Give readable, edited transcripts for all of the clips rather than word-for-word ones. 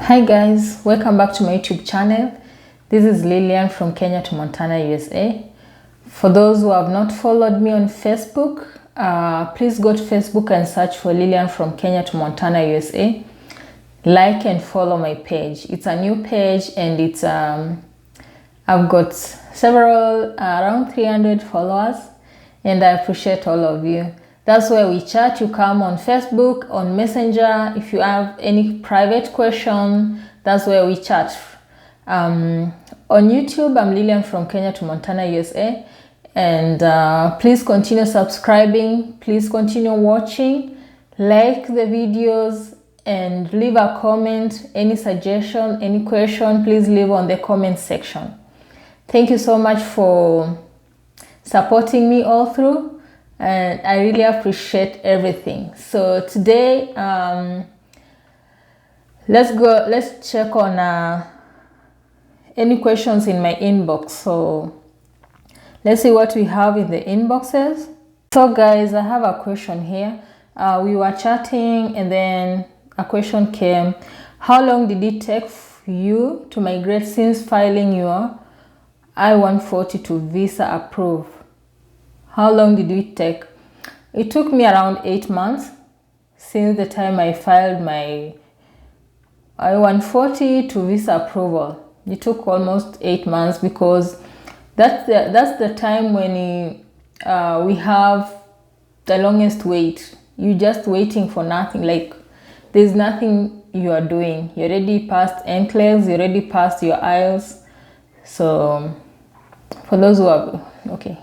Hi guys, welcome back to my YouTube channel. This is Lillian from Kenya to Montana, USA. For those who have not followed me on Facebook, please go to Facebook and search for Lillian from Kenya to Montana, USA. Like and follow my page. It's a new page and it's I've got several around 300 followers and I appreciate all of you. That's where we chat. You come on Facebook, on Messenger. If you have any private question, that's where we chat. On YouTube, I'm Lillian from Kenya to Montana, USA. And please continue subscribing. Please continue watching. Like the videos and leave a comment. Any suggestion, any question, please leave on the comment section. Thank you so much for supporting me all through. And I really appreciate everything. So today, let's check on any questions in my inbox. So let's see what we have in the inboxes. So guys, I have a question here. We were chatting and then a question came. How long did it take you to migrate since filing your I-142 visa approved? How long did it take? It took me around 8 months since the time I filed my I-140 to visa approval. It took almost 8 months because that's the time when we have the longest wait. You're just waiting for nothing. Like there's nothing you are doing. You already passed NCLEX, you already passed your IELTS. So for those who are okay.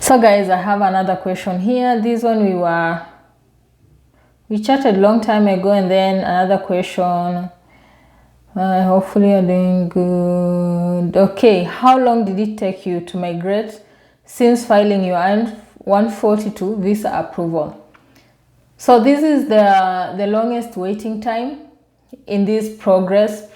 So guys, I have another question here. This one we chatted a long time ago, and then another question. Hopefully you're doing good. Okay, how long did it take you to migrate since filing your I-142 visa approval? So this is the longest waiting time in this process.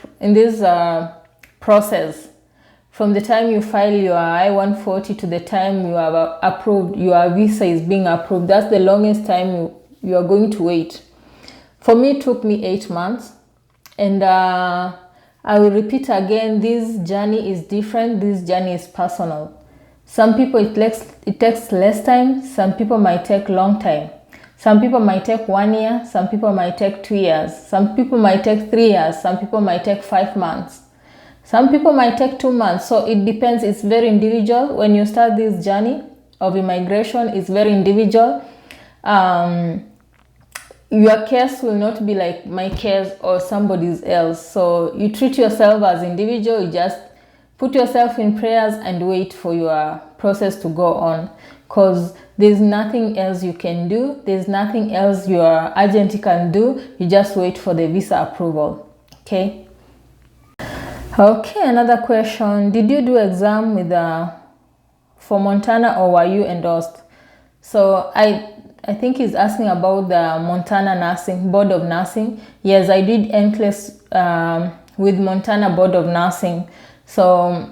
From the time you file your I-140 to the time you have approved, your visa is being approved. That's the longest time you are going to wait. For me, it took me 8 months. And I will repeat again, this journey is different. This journey is personal. Some people, it takes less time. Some people might take long time. Some people might take 1 year. Some people might take 2 years. Some people might take 3 years. Some people might take 5 months. Some people might take 2 months. So it depends. It's very individual. When you start this journey of immigration, it's very individual. Your case will not be like my case or somebody else. So you treat yourself as individual. You just put yourself in prayers and wait for your process to go on. Because there's nothing else you can do. There's nothing else your agent can do. You just wait for the visa approval. Okay. Okay, another question. Did you do exam with for Montana or were you endorsed? So I think he's asking about the Montana Nursing Board of Nursing. Yes, I did NCLEX with Montana Board of Nursing. So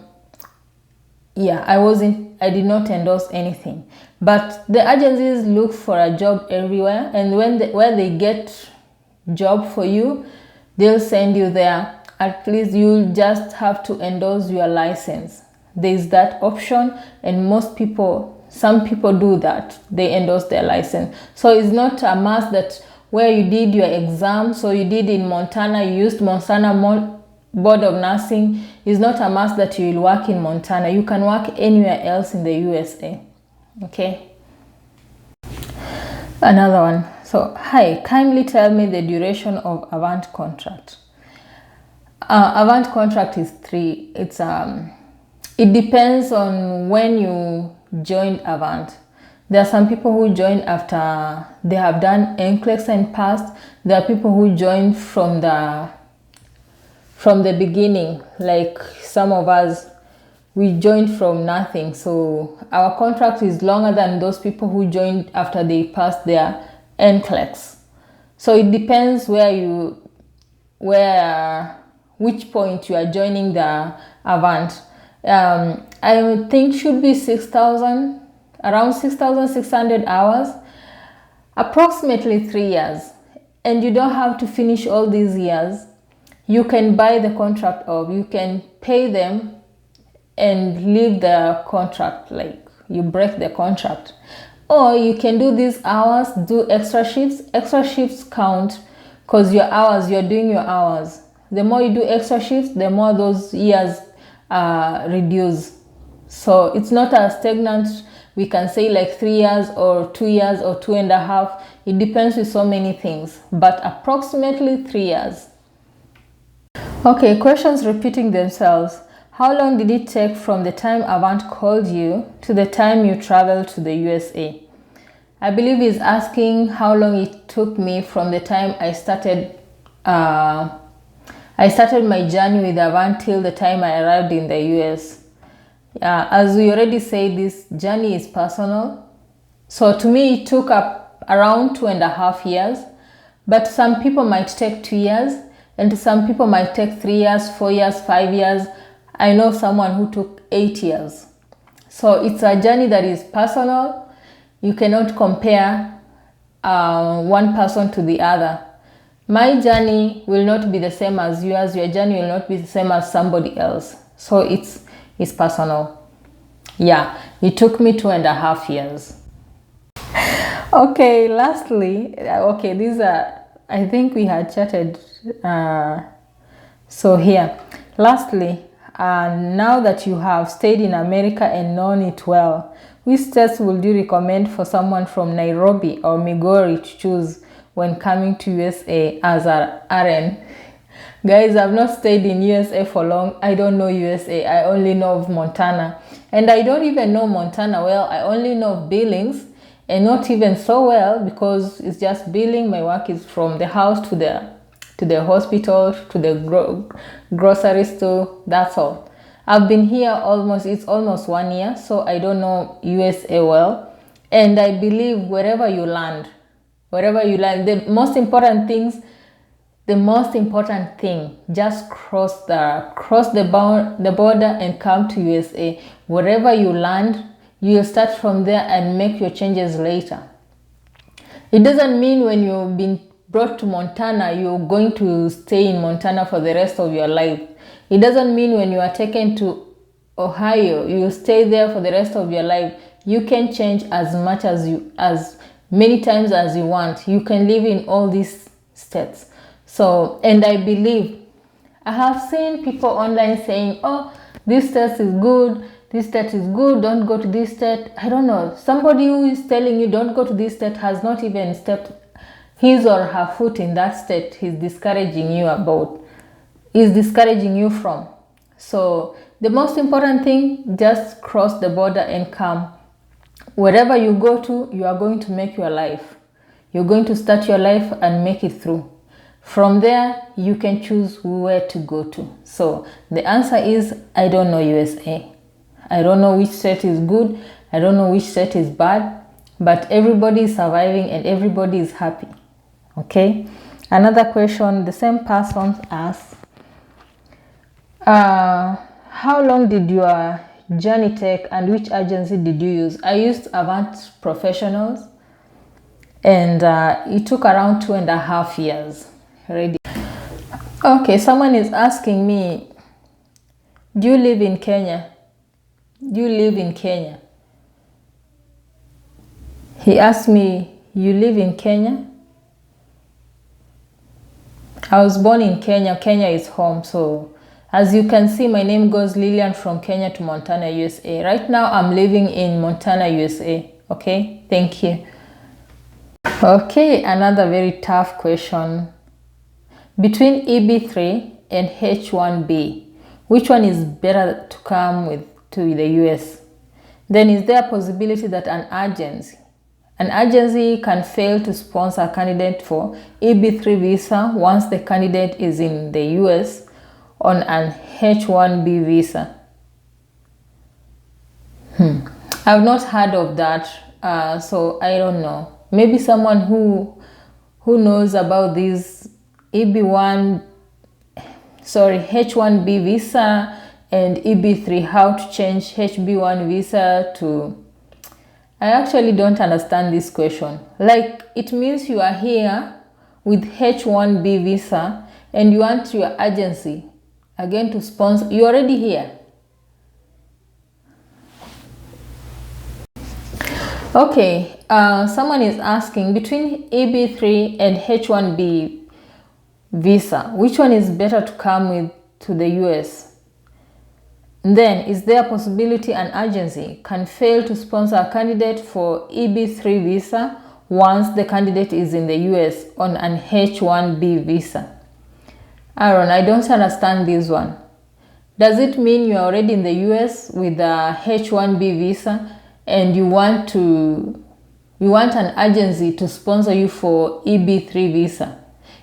yeah, I did not endorse anything. But the agencies look for a job everywhere, and where they get job for you, they'll send you there. At least you'll just have to endorse your license. There's that option, and some people do that. They endorse their license. So it's not a must that where you did your exam, so you did in Montana, you used Montana Board of Nursing. It's not a must that you will work in Montana. You can work anywhere else in the USA. Okay. Another one. So, hi, kindly tell me the duration of Avant contract. Avant contract is 3. It depends on when you joined Avant. There are some people who join after they have done NCLEX and passed. There are people who join from the beginning. Like some of us, we joined from nothing. So our contract is longer than those people who joined after they passed their NCLEX. So it depends which point you are joining the Avant. I think should be 6,000, around 6,600 hours, approximately 3 years. And you don't have to finish all these years you can buy the contract off. You can pay them and leave the contract, like you break the contract. Or you can do these hours, do extra shifts. Extra shifts count because your hours, you're doing your hours. The more you do extra shifts, the more those years reduce. So it's not a stagnant, we can say like 3 years or 2 years or 2.5. It depends with so many things, but approximately 3 years. Okay, questions repeating themselves. How long did it take from the time Avant called you to the time you traveled to the USA? I believe he's asking how long it took me from the time I started my journey with Avant till the time I arrived in the US. As we already said, this journey is personal. So to me, it took up around 2.5 years. But some people might take 2 years, and some people might take 3 years, 4 years, 5 years. I know someone who took 8 years. So it's a journey that is personal. You cannot compare one person to the other. My journey will not be the same as yours. Your journey will not be the same as somebody else. So it's personal. Yeah, it took me 2.5 years. Okay, lastly, okay, these are, I think we had chatted. So here, lastly, now that you have stayed in America and known it well, which states would you recommend for someone from Nairobi or Migori to choose when coming to USA as an RN? Guys, I've not stayed in USA for long. I don't know USA. I only know of Montana. And I don't even know Montana well. I only know of Billings, and not even so well because it's just billing. My work is from the house to the hospital, to the grocery store. That's all. I've been here it's almost 1 year, so I don't know USA well. And I believe wherever you land, the most important thing, just cross the border and come to USA. Wherever you land, you'll start from there and make your changes later. It doesn't mean when you've been brought to Montana, you're going to stay in Montana for the rest of your life. It doesn't mean when you are taken to Ohio, you'll stay there for the rest of your life. You can change as many times as you want. You can live in all these states. So, and I believe, I have seen people online saying, oh, this state is good, this state is good, don't go to this state. I don't know. Somebody who is telling you don't go to this state has not even stepped his or her foot in that state he's discouraging you from. So the most important thing, just cross the border and come. Wherever you go to, you are going to make your life. You're going to start your life and make it through. From there, you can choose where to go to. So the answer is, I don't know USA. I don't know which state is good. I don't know which state is bad. But everybody is surviving and everybody is happy. Okay? Another question, the same person asks, how long did your journey take and which agency did you use? I used Avant Professionals, and it took around 2.5 years. Ready. Okay, someone is asking me, do you live in Kenya? Do you live in Kenya? He asked me, you live in Kenya? I was born in Kenya. Kenya is home. So as you can see, my name goes Lillian from Kenya to Montana, USA. Right now, I'm living in Montana, USA. Okay, thank you. Okay, another very tough question. Between EB3 and H1B, which one is better to come to the US? Then is there a possibility that an agency can fail to sponsor a candidate for EB3 visa once the candidate is in the US on an H1B visa? I've not heard of that, so I don't know. Maybe someone who knows about this H1B visa and EB3, how to change HB1 visa to... I actually don't understand this question. Like, it means you are here with H1B visa and you want your agency again to sponsor, you're already here. Okay, someone is asking, between EB3 and H1B visa, which one is better to come with to the US? And then, is there a possibility an agency can fail to sponsor a candidate for EB3 visa once the candidate is in the US on an H1B visa? Aaron, I don't understand this one. Does it mean you're already in the US with a H1B visa and you want an agency to sponsor you for EB3 visa?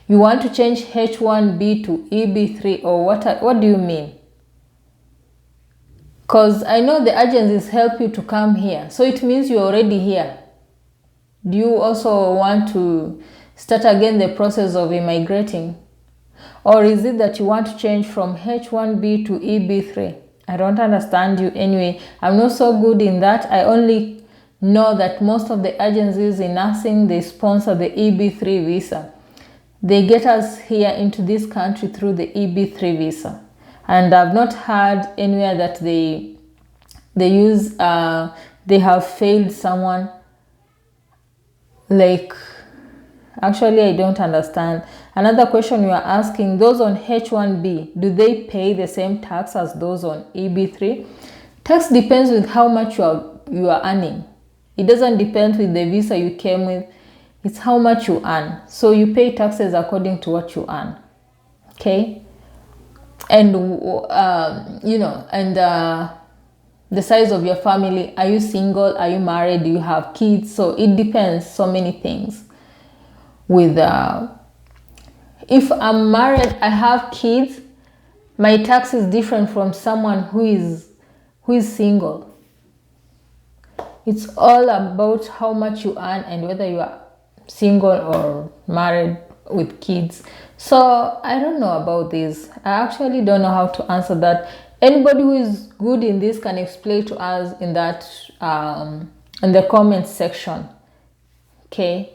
You want to change H1B to EB3, or what do you mean? Because I know the agencies help you to come here, so it means you're already here. Do you also want to start again the process of immigrating? Or is it that you want to change from H1B to EB3? I don't understand you anyway. I'm not so good in that. I only know that most of the agencies in nursing, they sponsor the EB3 visa. They get us here into this country through the EB3 visa. And I've not heard anywhere that they have failed someone. Like, actually, I don't understand. Another question you are asking, those on H1B, do they pay the same tax as those on EB3? Tax depends with how much you are earning. It doesn't depend with the visa you came with. It's how much you earn. So you pay taxes according to what you earn. Okay? And, the size of your family. Are you single? Are you married? Do you have kids? So it depends so many things. With if I'm married, I have kids, my tax is different from someone who is single. It's all about how much you earn and whether you are single or married with kids. So I don't know about this. I actually don't know how to answer that. Anybody who is good in this can explain to us in that in the comments section. Okay.